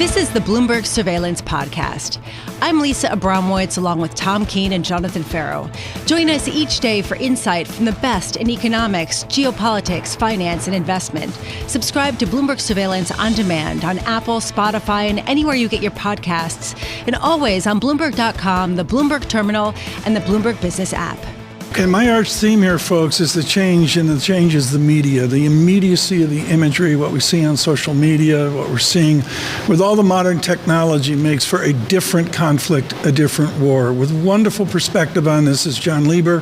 This is the Bloomberg Surveillance Podcast. I'm Lisa Abramowicz, along with Tom Keene and Jonathan Ferro. Join us each day for insight from the best in economics, geopolitics, finance, and investment. Subscribe to Bloomberg Surveillance on demand on Apple, Spotify, and anywhere you get your podcasts, and always on Bloomberg.com, the Bloomberg Terminal, and the Bloomberg Business app. Okay, my arch theme here, folks, is the change, and the change is the media, the immediacy of the imagery, what we see on social media, what we're seeing with all the modern technology makes for a different conflict, a different war. With wonderful perspective on this is Jon Lieber,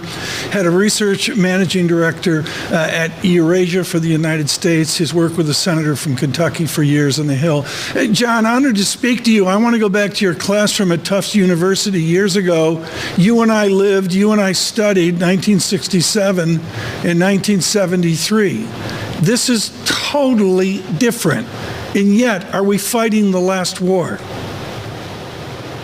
head of research, managing director at Eurasia for the United States. He's worked with a senator from Kentucky for years on the Hill. Hey, Jon, honored to speak to you. I want to go back to your classroom at Tufts University years ago. You and I studied 1967 and 1973. This is totally different. And yet, are we fighting the last war?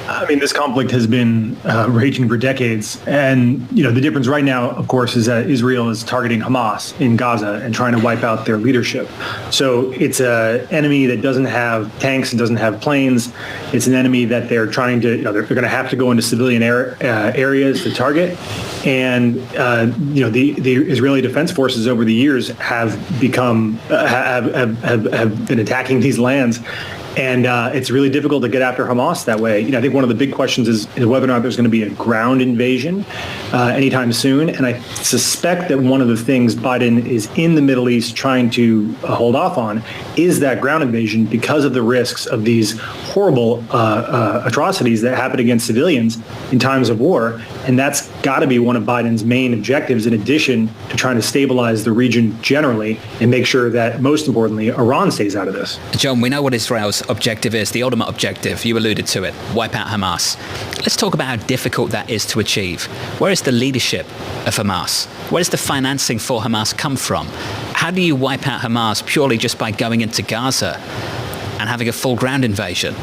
I mean, this conflict has been raging for decades. And, the difference right now, of course, is that Israel is targeting Hamas in Gaza and trying to wipe out their leadership. So it's an enemy that doesn't have tanks and doesn't have planes. It's an enemy that they're trying to, they're going to have to go into civilian areas to target. And, the Israeli Defense Forces over the years have become, have been attacking these lands. And it's really difficult to get after Hamas that way. I think one of the big questions is whether or not there's going to be a ground invasion anytime soon. And I suspect that one of the things Biden is in the Middle East trying to hold off on is that ground invasion because of the risks of these horrible atrocities that happen against civilians in times of war. And that's got to be one of Biden's main objectives, in addition to trying to stabilize the region generally and make sure that, most importantly, Iran stays out of this. Jon, we know what Israel's objective is, the ultimate objective. You alluded to it, wipe out Hamas. Let's talk about how difficult that is to achieve. Where is the leadership of Hamas? Where does the financing for Hamas come from? How do you wipe out Hamas purely just by going into Gaza and having a full ground invasion?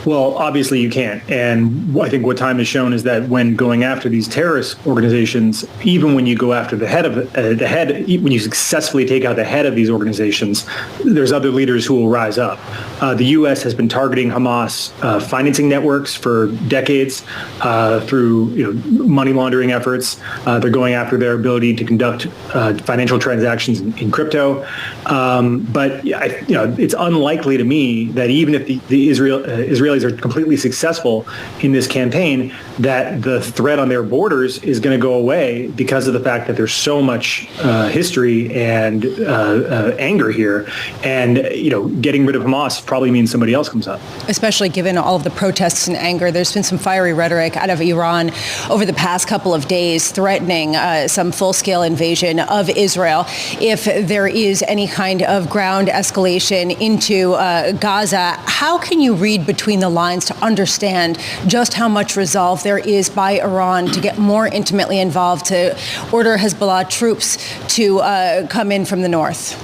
Well, obviously you can't. And I think what time has shown is that when going after these terrorist organizations, even when you go after when you successfully take out the head of these organizations, there's other leaders who will rise up. The U.S. has been targeting Hamas financing networks for decades through money laundering efforts. They're going after their ability to conduct financial transactions in crypto. But it's unlikely to me that even if the Israelis are completely successful in this campaign, that the threat on their borders is going to go away because of the fact that there's so much history and anger here. And, getting rid of Hamas probably means somebody else comes up. Especially given all of the protests and anger, there's been some fiery rhetoric out of Iran over the past couple of days threatening some full-scale invasion of Israel if there is any kind of ground escalation into Gaza. How can you read between the lines to understand just how much resolve there is by Iran to get more intimately involved, to order Hezbollah troops to come in from the north?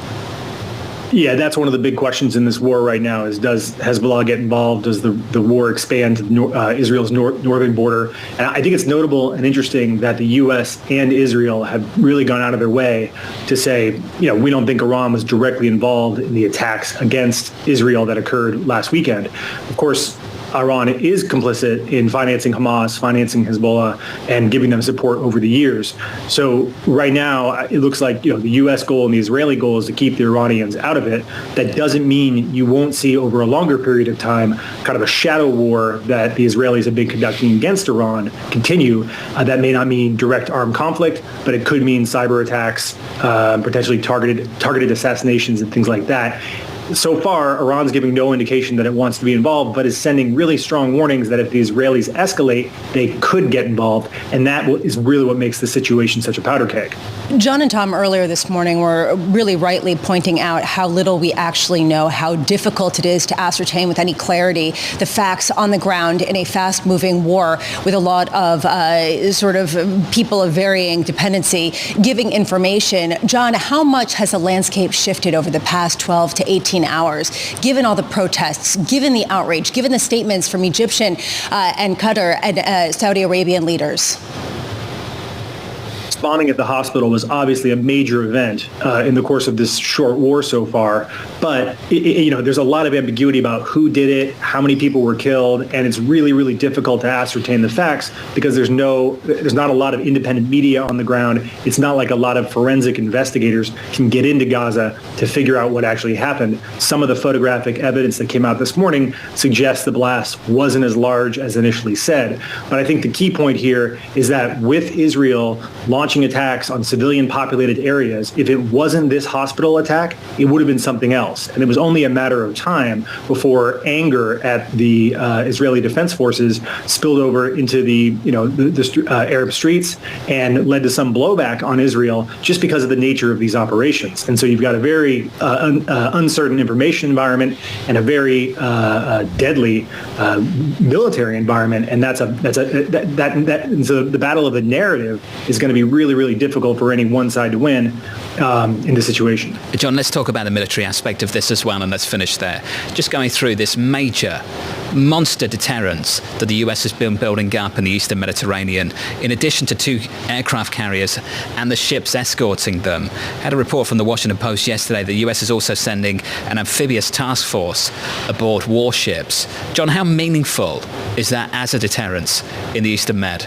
Yeah, that's one of the big questions in this war right now is, does Hezbollah get involved? Does the war expand to Israel's northern border? And I think it's notable and interesting that the U.S. and Israel have really gone out of their way to say, we don't think Iran was directly involved in the attacks against Israel that occurred last weekend. Of course, Iran is complicit in financing Hamas, financing Hezbollah, and giving them support over the years. So right now, it looks like the U.S. goal and the Israeli goal is to keep the Iranians out of it. That doesn't mean you won't see over a longer period of time kind of a shadow war that the Israelis have been conducting against Iran continue. That may not mean direct armed conflict, but it could mean cyber attacks, potentially targeted assassinations and things like that. So far, Iran's giving no indication that it wants to be involved, but is sending really strong warnings that if the Israelis escalate, they could get involved. And that is really what makes the situation such a powder keg. Jon and Tom earlier this morning were really rightly pointing out how little we actually know, how difficult it is to ascertain with any clarity the facts on the ground in a fast-moving war with a lot of sort of people of varying dependency giving information. Jon, how much has the landscape shifted over the past 12 to 18 hours, given all the protests, given the outrage, given the statements from Egyptian and Qatar and Saudi Arabian leaders? bombing at the hospital was obviously a major event in the course of this short war so far. But there's a lot of ambiguity about who did it, how many people were killed, and it's really, really difficult to ascertain the facts because there's not a lot of independent media on the ground. It's not like a lot of forensic investigators can get into Gaza to figure out what actually happened. Some of the photographic evidence that came out this morning suggests the blast wasn't as large as initially said. But I think the key point here is that with Israel launching attacks on civilian populated areas, if it wasn't this hospital attack, it would have been something else. And it was only a matter of time before anger at the Israeli Defense Forces spilled over into the Arab streets and led to some blowback on Israel just because of the nature of these operations. And so you've got a very uncertain information environment and a very deadly military environment, and so the battle of the narrative is going to be really, really difficult for any one side to win in this situation. Jon, let's talk about the military aspect of this as well, and let's finish there. Just going through this major monster deterrence that the US has been building up in the Eastern Mediterranean, in addition to 2 aircraft carriers and the ships escorting them. Had a report from the Washington Post yesterday that the US is also sending an amphibious task force aboard warships. Jon, how meaningful is that as a deterrence in the Eastern Med?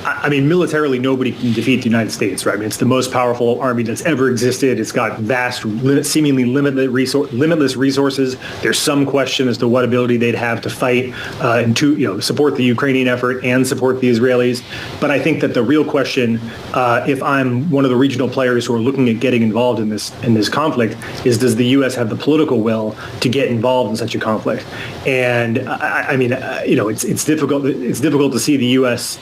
I mean, militarily, nobody can defeat the United States, right? I mean, it's the most powerful army that's ever existed. It's got vast, seemingly limitless resources. There's some question as to what ability they'd have to fight and to support the Ukrainian effort and support the Israelis. But I think that the real question, if I'm one of the regional players who are looking at getting involved in this conflict, is does the U.S. have the political will to get involved in such a conflict? And it's difficult. It's difficult to see the U.S.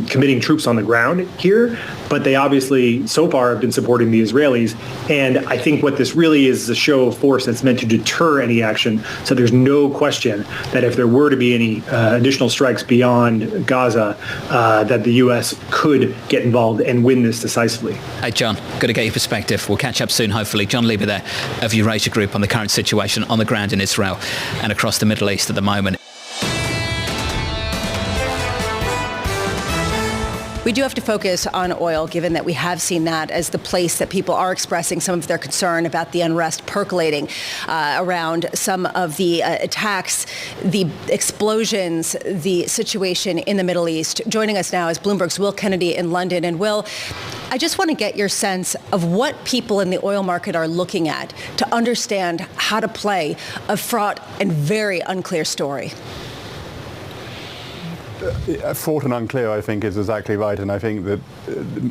Committing troops on the ground here, but they obviously so far have been supporting the Israelis. And I think what this really is a show of force that's meant to deter any action. So there's no question that if there were to be any additional strikes beyond Gaza, that the U.S. could get involved and win this decisively. Hey, Jon, good to get your perspective. We'll catch up soon, hopefully. Jon Lieber there of Eurasia Group on the current situation on the ground in Israel and across the Middle East at the moment. We do have to focus on oil, given that we have seen that as the place that people are expressing some of their concern about the unrest percolating around some of the attacks, the explosions, the situation in the Middle East. Joining us now is Bloomberg's Will Kennedy in London. And Will, I just want to get your sense of what people in the oil market are looking at to understand how to play a fraught and very unclear story. Fraught and unclear, I think, is exactly right, and I think that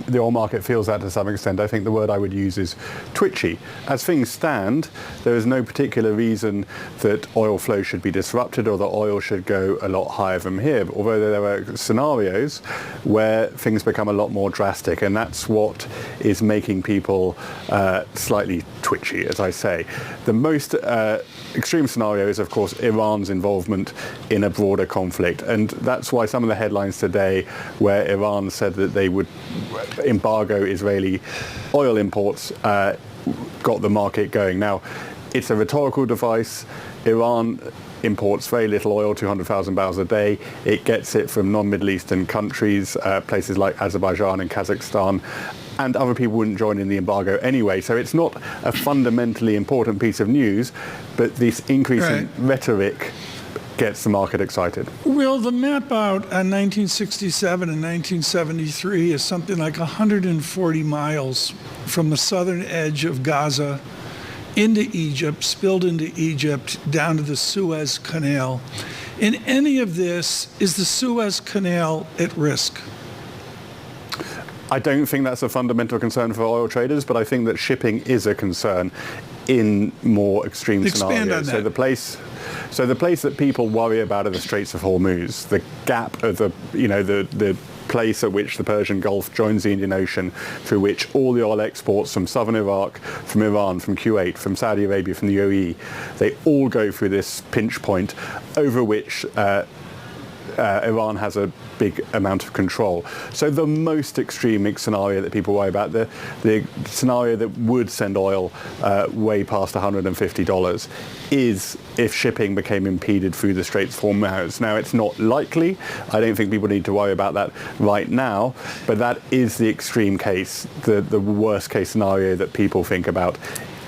the oil market feels that to some extent. I think the word I would use is twitchy. As things stand, there is no particular reason that oil flow should be disrupted or that oil should go a lot higher from here, although there are scenarios where things become a lot more drastic, and that's what is making people slightly twitchy, as I say. The most extreme scenario is, of course, Iran's involvement in a broader conflict, and that's why some of the headlines today where Iran said that they would embargo Israeli oil imports got the market going. Now, it's a rhetorical device. Iran imports very little oil, 200,000 barrels a day. It gets it from non-Middle Eastern countries, places like Azerbaijan and Kazakhstan, and other people wouldn't join in the embargo anyway. So it's not a fundamentally important piece of news, but this increase in rhetoric gets the market excited. Will, the map out on 1967 and 1973 is something like 140 miles from the southern edge of Gaza into Egypt, spilled into Egypt, down to the Suez Canal. In any of this, is the Suez Canal at risk? I don't think that's a fundamental concern for oil traders, but I think that shipping is a concern in more extreme scenarios. So the place that people worry about are the Straits of Hormuz, the gap of the place at which the Persian Gulf joins the Indian Ocean, through which all the oil exports from southern Iraq, from Iran, from Kuwait, from Saudi Arabia, from the UAE, they all go through this pinch point over which Iran has a big amount of control. So the most extreme scenario that people worry about, the scenario that would send oil way past $150, is if shipping became impeded through the Straits of Hormuz. Now, it's not likely. I don't think people need to worry about that right now, but that is the extreme case, the worst case scenario that people think about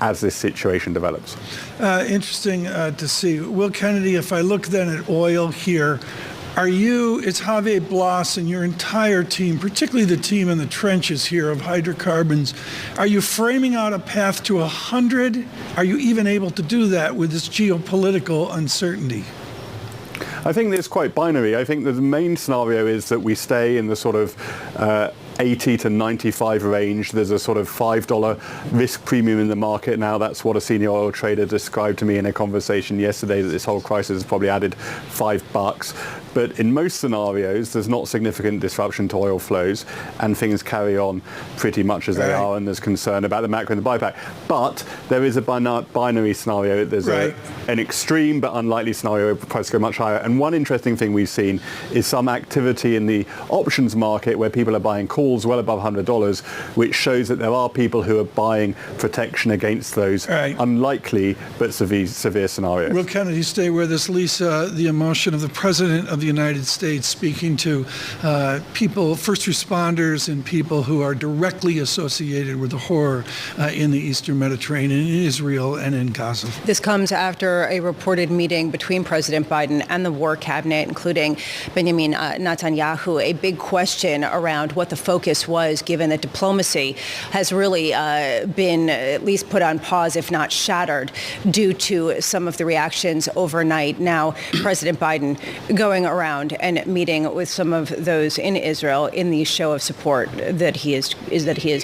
as this situation develops. Interesting to see. Will Kennedy, if I look then at oil here, it's Javier Blas and your entire team, particularly the team in the trenches here of hydrocarbons, are you framing out a path to 100? Are you even able to do that with this geopolitical uncertainty? I think it's quite binary. I think that the main scenario is that we stay in the sort of 80 to 95 range. There's a sort of $5 risk premium in the market now. That's what a senior oil trader described to me in a conversation yesterday, that this whole crisis has probably added $5. But in most scenarios, there's not significant disruption to oil flows, and things carry on pretty much as they are, and there's concern about the macro and the buyback. But there is a binary scenario. There's an extreme but unlikely scenario where prices go much higher. And one interesting thing we've seen is some activity in the options market where people are buying calls well above $100, which shows that there are people who are buying protection against those unlikely but severe scenarios. Will Kennedy, stay with us. Lisa, the emotion of the President of the United States speaking to people, first responders, and people who are directly associated with the horror in the Eastern Mediterranean, in Israel and in Gaza. This comes after a reported meeting between President Biden and the war cabinet, including Benjamin Netanyahu. A big question around what the focus was, given that diplomacy has really been at least put on pause, if not shattered, due to some of the reactions overnight. Now, President Biden going around and meeting with some of those in Israel in the show of support that he is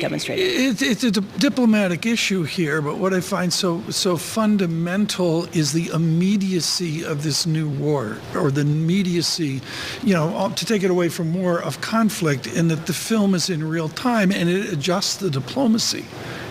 demonstrating. It's a diplomatic issue here, but what I find so fundamental is the immediacy of this new war, or the immediacy, to take it away from war, of conflict, in that the film is in real time and it adjusts the diplomacy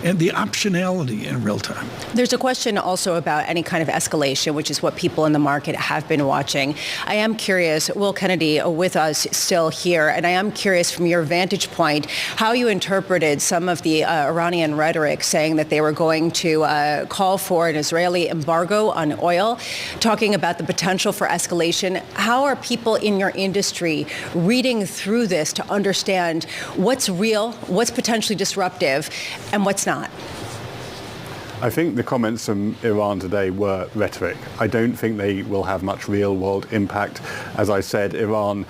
and the optionality in real time. There's a question also about any kind of escalation, which is what people in the market have been watching. I am curious, Will Kennedy with us still here, and I am curious from your vantage point how you interpreted some of the Iranian rhetoric saying that they were going to call for an Israeli embargo on oil, talking about the potential for escalation. How are people in your industry reading through this to understand what's real, what's potentially disruptive, and what's not? I think the comments from Iran today were rhetoric. I don't think they will have much real-world impact. As I said, Israel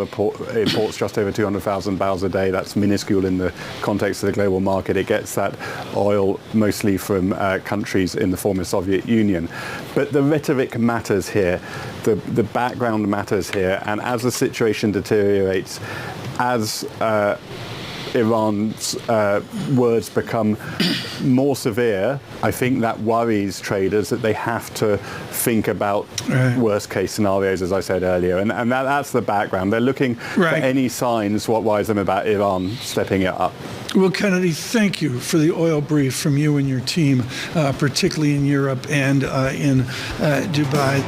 imports just over 200,000 barrels a day. That's minuscule in the context of the global market. It gets that oil mostly from countries in the former Soviet Union. But the rhetoric matters here. The background matters here. And as the situation deteriorates, as Iran's words become more severe, I think that worries traders, that they have to think about worst case scenarios, as I said earlier. And that's the background. They're looking for any signs what worries them about Iran stepping it up. Will Kennedy, thank you for the oil brief from you and your team, particularly in Europe and in Dubai.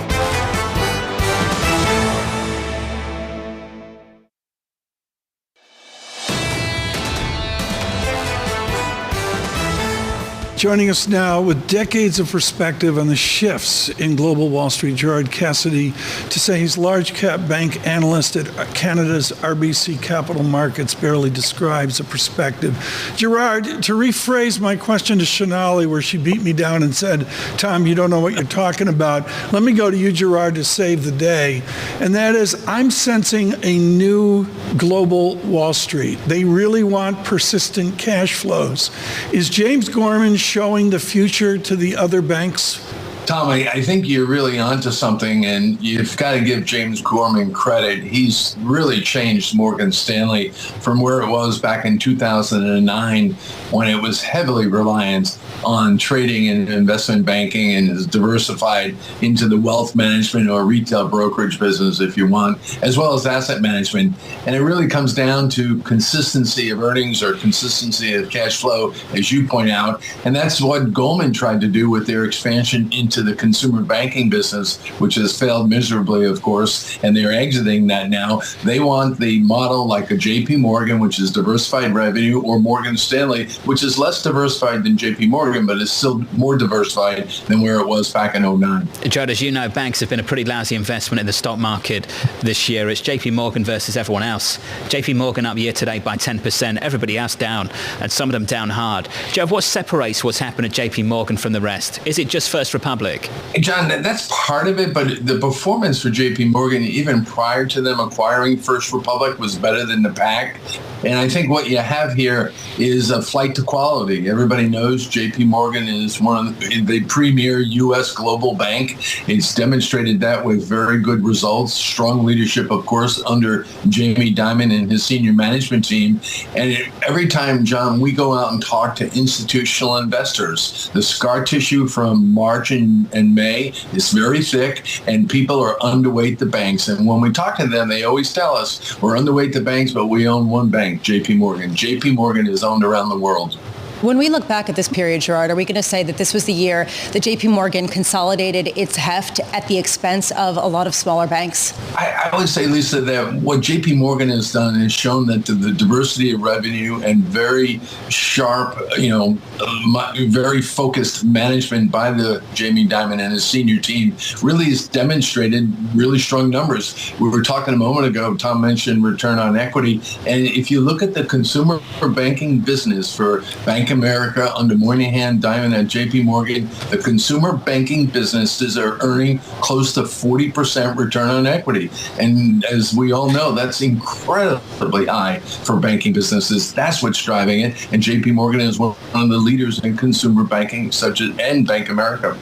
Joining us now with decades of perspective on the shifts in global Wall Street, Gerard Cassidy, to say he's large cap bank analyst at Canada's RBC Capital Markets, barely describes a perspective. Gerard, to rephrase my question to Sonali, where she beat me down and said, Tom, you don't know what you're talking about, let me go to you, Gerard, to save the day. And that is, I'm sensing a new global Wall Street. They really want persistent cash flows. Is James Gorman showing the future to the other banks? Tom, I think you're really onto something, and you've got to give James Gorman credit. He's really changed Morgan Stanley from where it was back in 2009, when it was heavily reliant on trading and investment banking, and is diversified into the wealth management or retail brokerage business, if you want, as well as asset management. And it really comes down to consistency of earnings or consistency of cash flow, as you point out. And that's what Goldman tried to do with their expansion into into the consumer banking business, which has failed miserably, of course, and they're exiting that now. They want the model like a JP Morgan, which is diversified revenue, or Morgan Stanley, which is less diversified than JP Morgan, but is still more diversified than where it was back in 2009. Gerard, as you know, banks have been a pretty lousy investment in the stock market this year. It's JP Morgan versus everyone else. JP Morgan up year to date by 10%, everybody else down, and some of them down hard. Gerard, what separates what's happened at JP Morgan from the rest? Is it just First Republic? John, that's part of it, but the performance for JP Morgan, even prior to them acquiring First Republic, was better than the pack. And I think what you have here is a flight to quality. Everybody knows JP Morgan is one of the premier U.S. global bank. It's demonstrated that with very good results, strong leadership, of course, under Jamie Dimon and his senior management team. And every time, John, we go out and talk to institutional investors, the scar tissue from March and May is very thick, and people are underweight the banks. And when we talk to them, they always tell us, we're underweight the banks, but we own one bank, JP Morgan. JP Morgan is owned around the world. When we look back at this period, Gerard, are we going to say that this was the year that JP Morgan consolidated its heft at the expense of a lot of smaller banks? I would say, Lisa, that what JP Morgan has done is shown that the diversity of revenue and very sharp, very focused management by the Jamie Dimon and his senior team really has demonstrated really strong numbers. We were talking a moment ago, Tom mentioned return on equity. And if you look at the consumer banking business for Bank America under Moynihan, Dimon at JP Morgan, the consumer banking businesses are earning close to 40% return on equity. And as we all know, that's incredibly high for banking businesses. That's what's driving it. And JP Morgan is one of the leaders in consumer banking, and Bank America.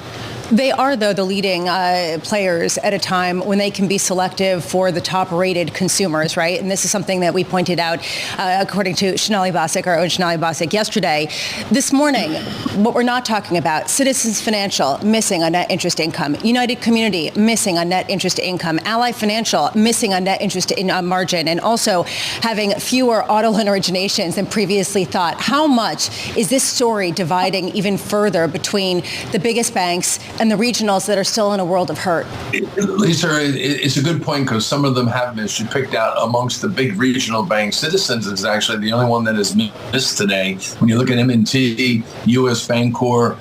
They are, though, the leading players at a time when they can be selective for the top-rated consumers, right? And this is something that we pointed out, according to Sonali Basak, our own Sonali Basak, yesterday. This morning, what we're not talking about, Citizens Financial missing on net interest income, United Community missing on net interest income, Ally Financial missing on net interest margin, and also having fewer auto loan originations than previously thought. How much is this story dividing even further between the biggest banks and the regionals that are still in a world of hurt? Lisa, it's a good point because some of them have missed. You picked out amongst the big regional banks. Citizens is actually the only one that has missed today. When you look at M&T, U.S. Bancorp,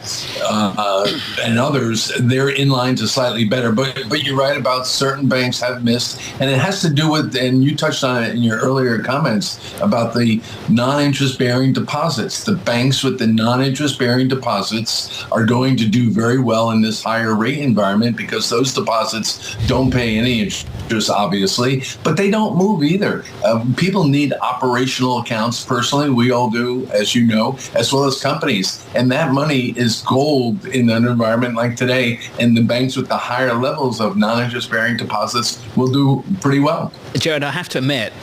and others, they're in line to slightly better. But you're right about certain banks have missed. And it has to do with, and you touched on it in your earlier comments, about the non-interest-bearing deposits. The banks with the non-interest-bearing deposits are going to do very well in this higher rate environment because those deposits don't pay any interest, obviously, but they don't move either. People need operational accounts. Personally, we all do, as you know, as well as companies. And that money is gold in an environment like today. And the banks with the higher levels of non-interest-bearing deposits will do pretty well. Gerard, I have to admit,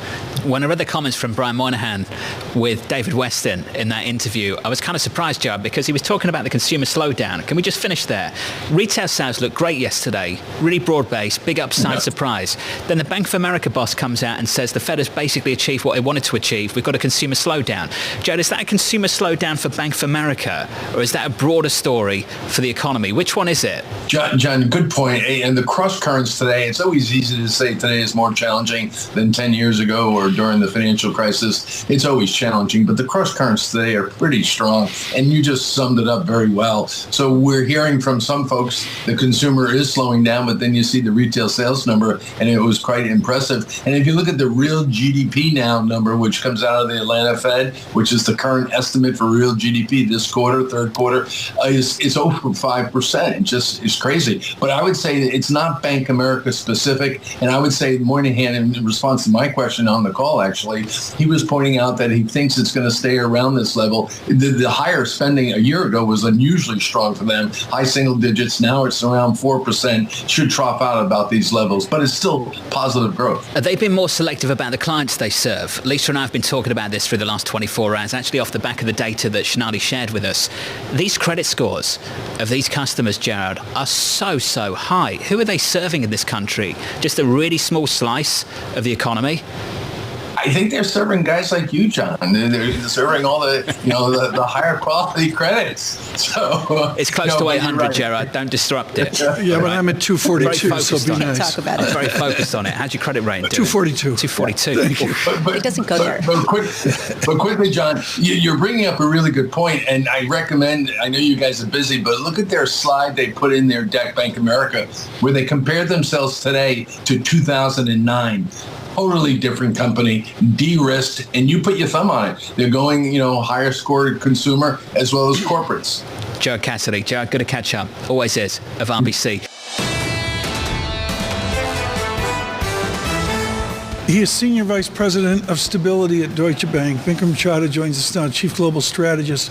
when I read the comments from Brian Moynihan with David Weston in that interview, I was kind of surprised, Gerard, because he was talking about the consumer slowdown. Can we just finish there? Retail sales looked great yesterday, really broad-based, big upside surprise. Then the Bank of America boss comes out and says the Fed has basically achieved what they wanted to achieve. We've got a consumer slowdown. Gerard, is that a consumer slowdown for Bank of America, or is that a broader story for the economy? Which one is it? John, good point. And the cross currents today, it's always easy to say today is more challenging than 10 years ago or during the financial crisis. It's always challenging, but the cross currents today are pretty strong. And you just summed it up very well. So we're hearing from some folks the consumer is slowing down, but then you see the retail sales number, and it was quite impressive. And if you look at the real GDP now number, which comes out of the Atlanta Fed, which is the current estimate for real GDP this quarter, third quarter, is over 5%. It just is crazy. But I would say it's not Bank America specific. And I would say Moynihan, in response to my question on the call, actually, he was pointing out that he thinks it's going to stay around this level. The higher spending a year ago was unusually strong for them, high single digits. Now it's around 4%, should trough out about these levels, but it's still positive growth. They've been more selective about the clients they serve. Lisa and I have been talking about this through the last 24 hours, actually off the back of the data that Sonali shared with us. These credit scores of these customers, Gerard, are so high. Who are they serving in this country? Just a really small slice of the economy? I think they're serving guys like you, John. They're serving all the, the higher quality credits. So it's close to 800, right. Gerard. Don't disrupt it. Yeah, but I'm at 242, so be nice. Talk about it. I'm very focused on it. How's your credit rating? 242. 242. Thank you. But It doesn't go there. But quickly, John, you're bringing up a really good point, and I recommend, I know you guys are busy, but look at their slide they put in their deck, Bank America, where they compared themselves today to 2009. Totally different company, de-risked, and you put your thumb on it. They're going, higher scored consumer as well as corporates. Gerard Cassidy. Gerard, good to catch up. Always is, of RBC. He is Senior Vice President of Stability at Deutsche Bank. Binky Chadha joins us now, Chief Global Strategist,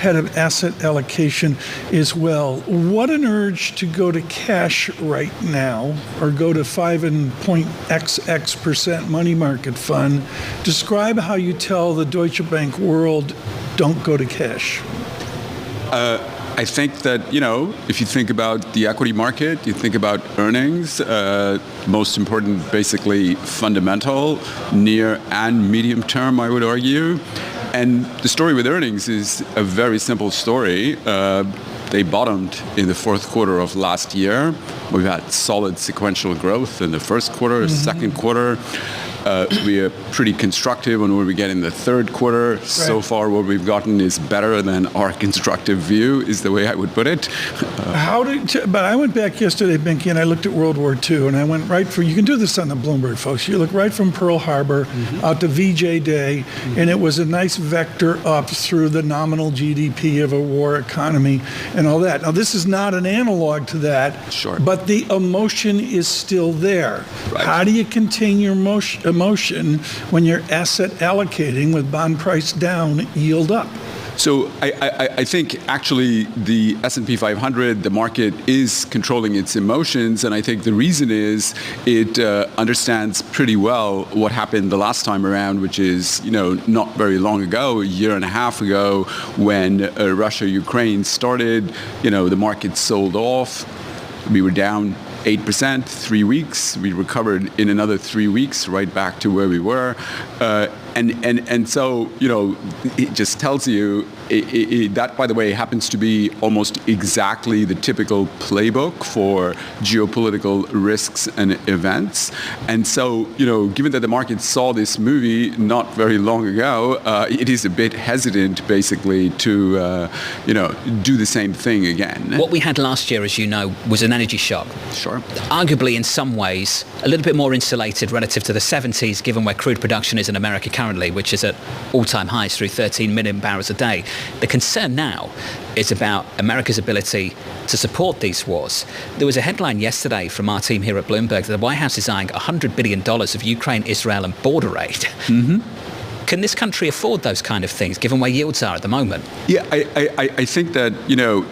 Head of Asset Allocation as well. What an urge to go to cash right now, or go to 5.XX% money market fund. Describe how you tell the Deutsche Bank world, don't go to cash. I think that, if you think about the equity market, you think about earnings, most important, basically fundamental, near and medium term, I would argue. And the story with earnings is a very simple story. They bottomed in the fourth quarter of last year. We've had solid sequential growth in the first quarter, second quarter. We are pretty constructive on what we get in the third quarter. Right. So far, what we've gotten is better than our constructive view, is the way I would put it. But I went back yesterday, Binky, and I looked at World War II, and I went you can do this on the Bloomberg, folks. You look right from Pearl Harbor out to VJ Day, and it was a nice vector up through the nominal GDP of a war economy and all that. Now, this is not an analog to that, sure, but the emotion is still there. Right. How do you contain your emotion when you're asset allocating with bond price down, yield up? So I think actually the S&P 500, the market is controlling its emotions, and I think the reason is it understands pretty well what happened the last time around, which is not very long ago, a year and a half ago, when Russia-Ukraine started. The market sold off. We were down 8%, 3 weeks. We recovered in another 3 weeks, right back to where we were. And so, it just tells you that, by the way, happens to be almost exactly the typical playbook for geopolitical risks and events. And so, given that the market saw this movie not very long ago, it is a bit hesitant, basically, to, do the same thing again. What we had last year, as you know, was an energy shock. Sure. Arguably, in some ways, a little bit more insulated relative to the 70s, given where crude production is in America currently, which is at all-time highs through 13 million barrels a day. The concern now is about America's ability to support these wars. There was a headline yesterday from our team here at Bloomberg that the White House is eyeing $100 billion of Ukraine, Israel, and border aid. Mm-hmm. Can this country afford those kind of things, given where yields are at the moment? Yeah, I think that,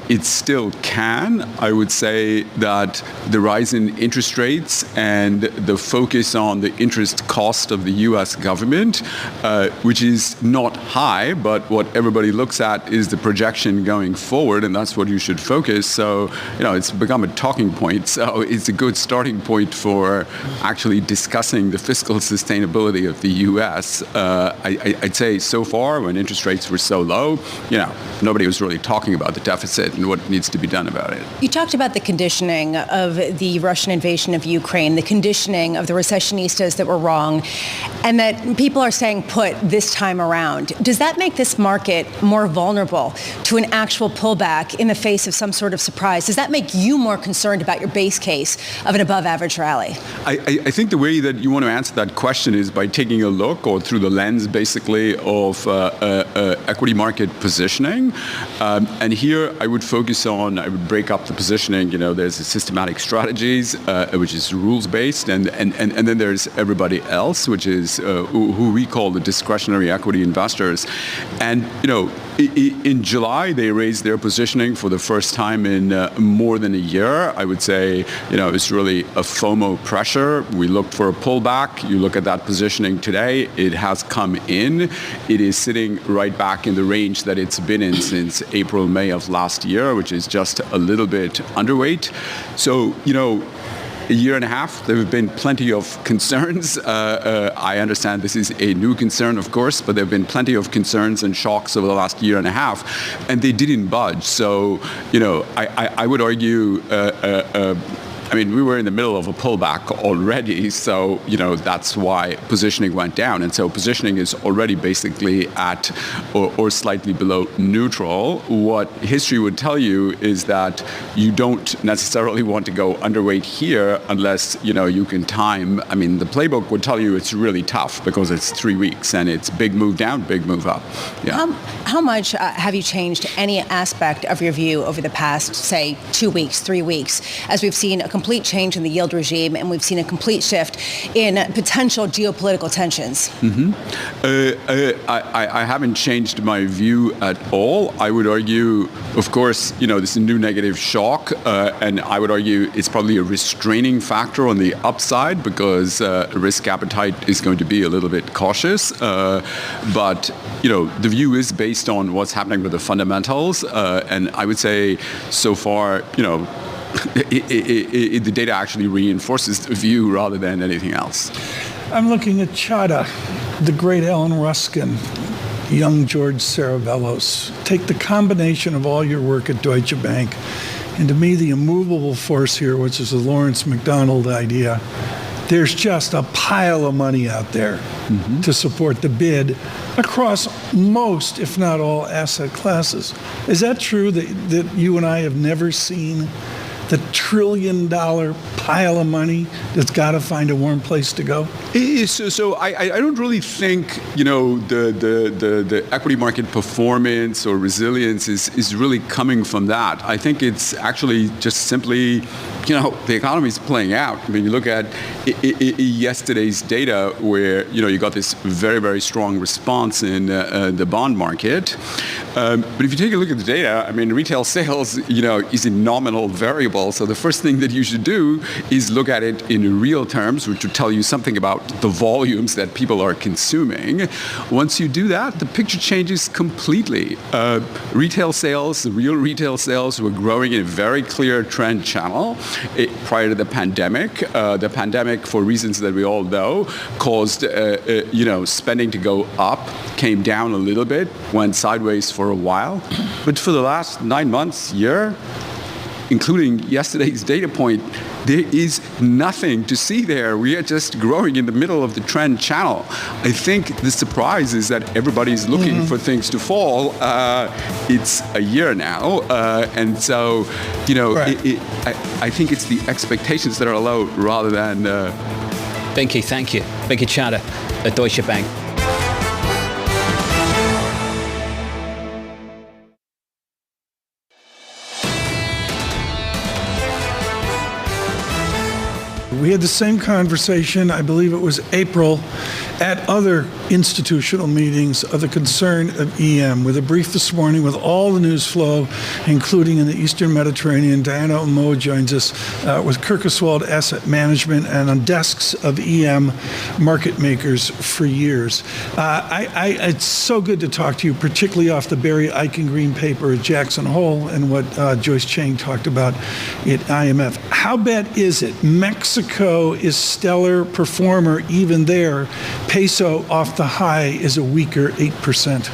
it still can. I would say that the rise in interest rates and the focus on the interest cost of the U.S. government, which is not high, but what everybody looks at is the projection going forward, and that's what you should focus. So, it's become a talking point. So it's a good starting point for actually discussing the fiscal sustainability of the U.S. I'd say so far, when interest rates were so low, nobody was really talking about the deficit and what needs to be done about it. You talked about the conditioning of the Russian invasion of Ukraine, the conditioning of the recessionistas that were wrong, and that people are staying put this time around. Does that make this market more vulnerable to an actual pullback in the face of some sort of surprise? Does that make you more concerned about your base case of an above-average rally? I think the way that you want to answer that question is by taking a look, or through the lens, basically, of equity market positioning. And here I would break up the positioning. There's the systematic strategies, which is rules-based, and then there's everybody else, which is who we call the discretionary equity investors. And, in July, they raised their positioning for the first time in more than a year. I would say, it's really a FOMO pressure. We looked for a pullback. You look at that positioning today, it has come in. It is sitting right back in the range that it's been in since April, May of last year, which is just a little bit underweight. So, a year and a half, there have been plenty of concerns. I understand this is a new concern, of course, but there have been plenty of concerns and shocks over the last year and a half, and they didn't budge. So, I would argue, we were in the middle of a pullback already, so, that's why positioning went down. And so positioning is already basically at or slightly below neutral. What history would tell you is that you don't necessarily want to go underweight here unless, you can time. The playbook would tell you it's really tough because it's 3 weeks and it's big move down, big move up. Yeah. How much have you changed any aspect of your view over the past, say, 2 weeks, 3 weeks, as we've seen a complete change in the yield regime and we've seen a complete shift in potential geopolitical tensions? Mm-hmm. I haven't changed my view at all. I would argue, of course, this is a new negative shock, and I would argue it's probably a restraining factor on the upside because risk appetite is going to be a little bit cautious. But the view is based on what's happening with the fundamentals, and I would say so far, the data actually reinforces the view rather than anything else. I'm looking at Chadha, the great Alan Ruskin, young George Saravellos. Take the combination of all your work at Deutsche Bank, and to me, the immovable force here, which is the Lawrence McDonald idea, there's just a pile of money out there to support the bid across most, if not all, asset classes. Is that true that you and I have never seen the $1 trillion pile of money that's got to find a warm place to go? So I don't really think the equity market performance or resilience is really coming from that. I think it's actually just simply the economy is playing out. You look at yesterday's data where you got this very, very strong response in the bond market. But if you take a look at the data, retail sales is a nominal variable. So the first thing that you should do is look at it in real terms, which will tell you something about the volumes that people are consuming. Once you do that, the picture changes completely. Retail sales, the real retail sales, were growing in a very clear trend channel prior to the pandemic. The pandemic, for reasons that we all know, caused spending to go up, came down a little bit, went sideways for a while. But for the last 9 months, year, including yesterday's data point, there is nothing to see there. We are just growing in the middle of the trend channel. I think the surprise is that everybody's looking for things to fall. It's a year now, and so right. I think it's the expectations that are low rather than. Binky, thank you. Binky Chadha at Deutsche Bank. We had the same conversation, I believe it was April, at other institutional meetings of the concern of EM. With a brief this morning with all the news flow, including in the Eastern Mediterranean. Diana Amoa joins us with Kirkoswald Asset Management and on desks of EM market makers for years. It's so good to talk to you, particularly off the Barry Eichengreen paper at Jackson Hole and what Joyce Chang talked about at IMF. How bad is it? Mexico is stellar performer even there. Peso off the high is a weaker 8%.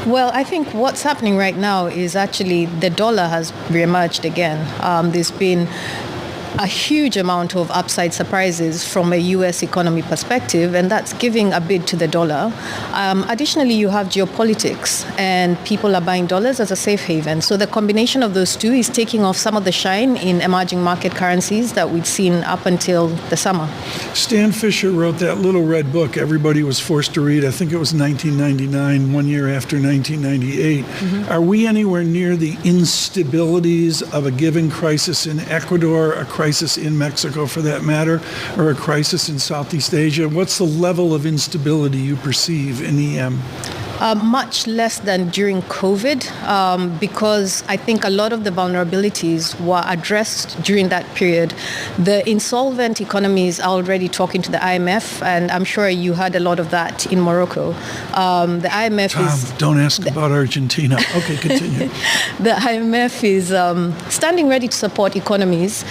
Well, I think what's happening right now is actually the dollar has reemerged again. There's been a huge amount of upside surprises from a U.S. economy perspective, and that's giving a bid to the dollar. Additionally, you have geopolitics, and people are buying dollars as a safe haven. So the combination of those two is taking off some of the shine in emerging market currencies that we'd seen up until the summer. Stan Fisher wrote that little red book everybody was forced to read. I think it was 1999, 1 year after 1998. Are we anywhere near the instabilities of a given crisis in Ecuador, a crisis in Mexico for that matter, or a crisis in Southeast Asia? What's the level of instability you perceive in EM? Much less than during COVID, because I think a lot of the vulnerabilities were addressed during that period. The insolvent economies are already talking to the IMF, and I'm sure you heard a lot of that in Morocco. The IMF is... Don't ask about Argentina. Okay, continue. The IMF is standing ready to support economies.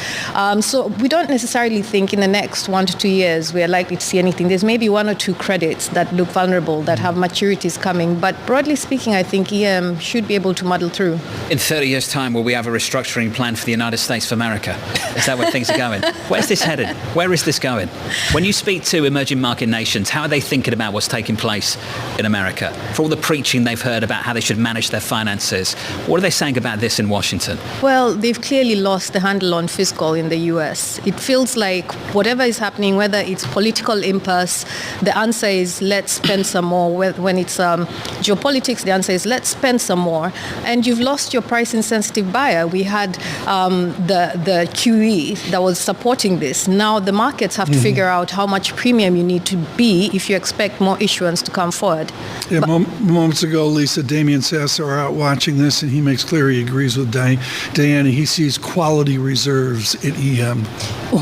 So we don't necessarily think in the next 1 to 2 years we are likely to see anything. There's maybe 1 or 2 credits that look vulnerable, that have maturities coming. But broadly speaking, I think EM should be able to muddle through. In 30 years' time, will we have a restructuring plan for the United States of America? Is that where things are going? Where's this headed? Where is this going? When you speak to emerging market nations, how are they thinking about what's taking place in America? For all the preaching they've heard about how they should manage their finances, what are they saying about this in Washington? Well, they've clearly lost the handle on fiscal in the US. It feels like whatever is happening, whether it's political impasse, the answer is let's spend some more. When it's geopolitics, the answer is let's spend some more. And you've lost your price-insensitive buyer. We had the QE that was supporting this. Now the markets have to figure out how much premium you need to be if you expect more issuance to come forward. Yeah, moments ago, Lisa, Damian Sasso are out watching this, and he makes clear he agrees with Diana. He sees quality reserves at EM.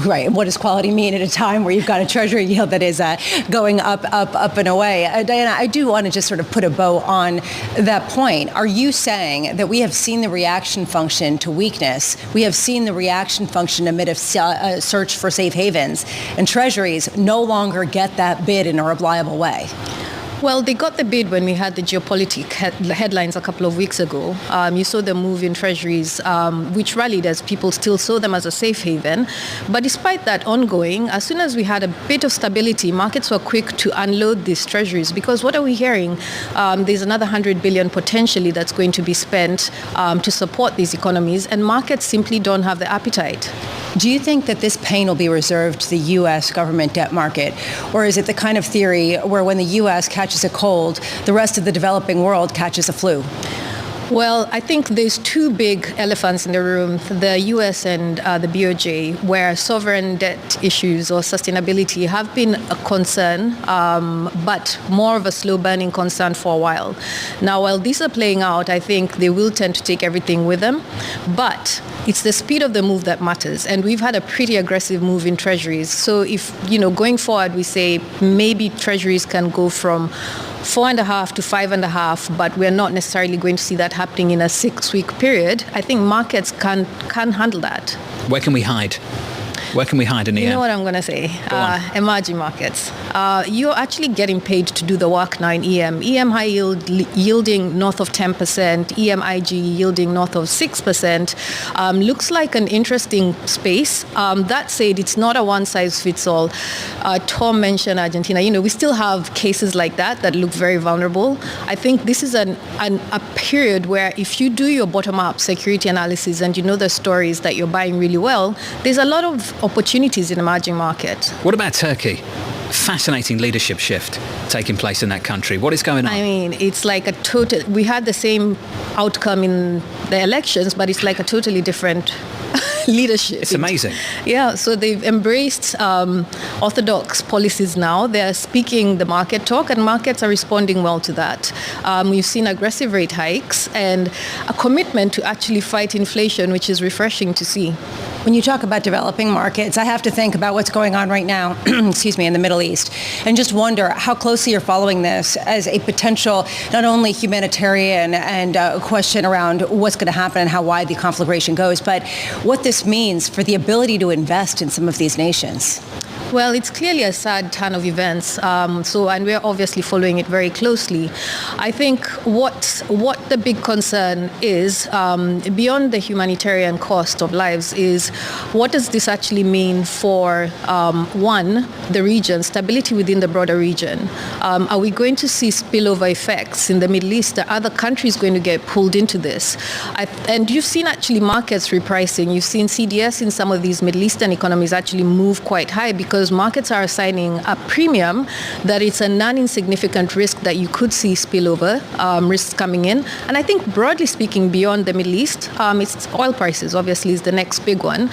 Right. And what does quality mean at a time where you've got a treasury yield that is going up and away? Diana, I do want to just sort of put a bow on that point. Are you saying that we have seen the reaction function to weakness? We have seen the reaction function amid a search for safe havens, and treasuries no longer get that bid in a reliable way? Well, they got the bid when we had the Geopolitical headlines a couple of weeks ago. You saw the move in treasuries, which rallied as people still saw them as a safe haven. But despite that ongoing, as soon as we had a bit of stability, markets were quick to unload these treasuries. Because what are we hearing? There's another 100 billion potentially that's going to be spent to support these economies, and markets simply don't have the appetite. Do you think that this pain will be reserved to the U.S. government debt market? Or is it the kind of theory where when the U.S. catches a cold, the rest of the developing world catches a flu? Well, I think there's 2 big elephants in the room, the US and the BOJ, where sovereign debt issues or sustainability have been a concern, but more of a slow-burning concern for a while. Now, while these are playing out, I think they will tend to take everything with them, but it's the speed of the move that matters. And we've had a pretty aggressive move in treasuries. So if, going forward, we say maybe treasuries can go from 4.5 to 5.5, but we're not necessarily going to see that happening in a 6-week period. I think markets can handle that. Where can we hide? Where can we hide in the You know what I'm going to say? Emerging markets. You're actually getting paid to do the work now in EM. EM high yield yielding north of 10%, EM IG yielding north of 6%. Looks like an interesting space. That said, it's not a one-size-fits-all. Tom mentioned Argentina. We still have cases like that look very vulnerable. I think this is a period where if you do your bottom-up security analysis and you know the stories that you're buying really well, there's a lot of opportunities in emerging markets. What about Turkey? Fascinating leadership shift taking place in that country. What is going on? I mean, it's like we had the same outcome in the elections, but it's like a totally different leadership. It's amazing. Yeah, so they've embraced orthodox policies now. They're speaking the market talk, and markets are responding well to that. We've seen aggressive rate hikes and a commitment to actually fight inflation, which is refreshing to see. When you talk about developing markets, I have to think about what's going on right now, in the Middle East, and just wonder how closely you're following this as a potential, not only humanitarian and a question around what's going to happen and how wide the conflagration goes, but what this means for the ability to invest in some of these nations. Well, it's clearly a sad turn of events, and we're obviously following it very closely. I think what the big concern is, beyond the humanitarian cost of lives, is what does this actually mean for, one, the region, stability within the broader region? Are we going to see spillover effects in the Middle East? Are other countries going to get pulled into this? And you've seen actually markets repricing. You've seen CDS in some of these Middle Eastern economies actually move quite high because because markets are assigning a premium that it's a non-insignificant risk that you could see spillover risks coming in. And I think broadly speaking, beyond the Middle East, it's oil prices obviously is the next big one,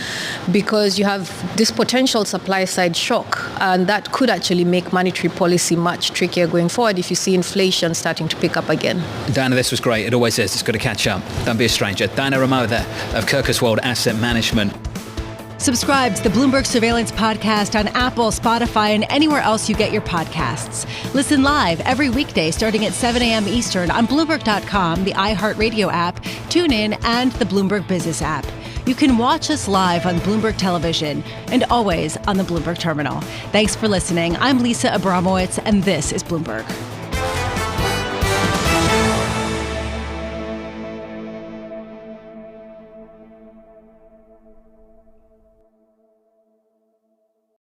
because you have this potential supply side shock, and that could actually make monetary policy much trickier going forward if you see inflation starting to pick up again. Dana, this was great. It always is. It's good to catch up. Don't be a stranger. Dana Amoa there of Kirkoswald Asset Management. Subscribe to the Bloomberg Surveillance Podcast on Apple, Spotify, and anywhere else you get your podcasts. Listen live every weekday starting at 7 a.m. Eastern on Bloomberg.com, the iHeartRadio app, TuneIn, and the Bloomberg Business app. You can watch us live on Bloomberg Television and always on the Bloomberg Terminal. Thanks for listening. I'm Lisa Abramowicz, and this is Bloomberg.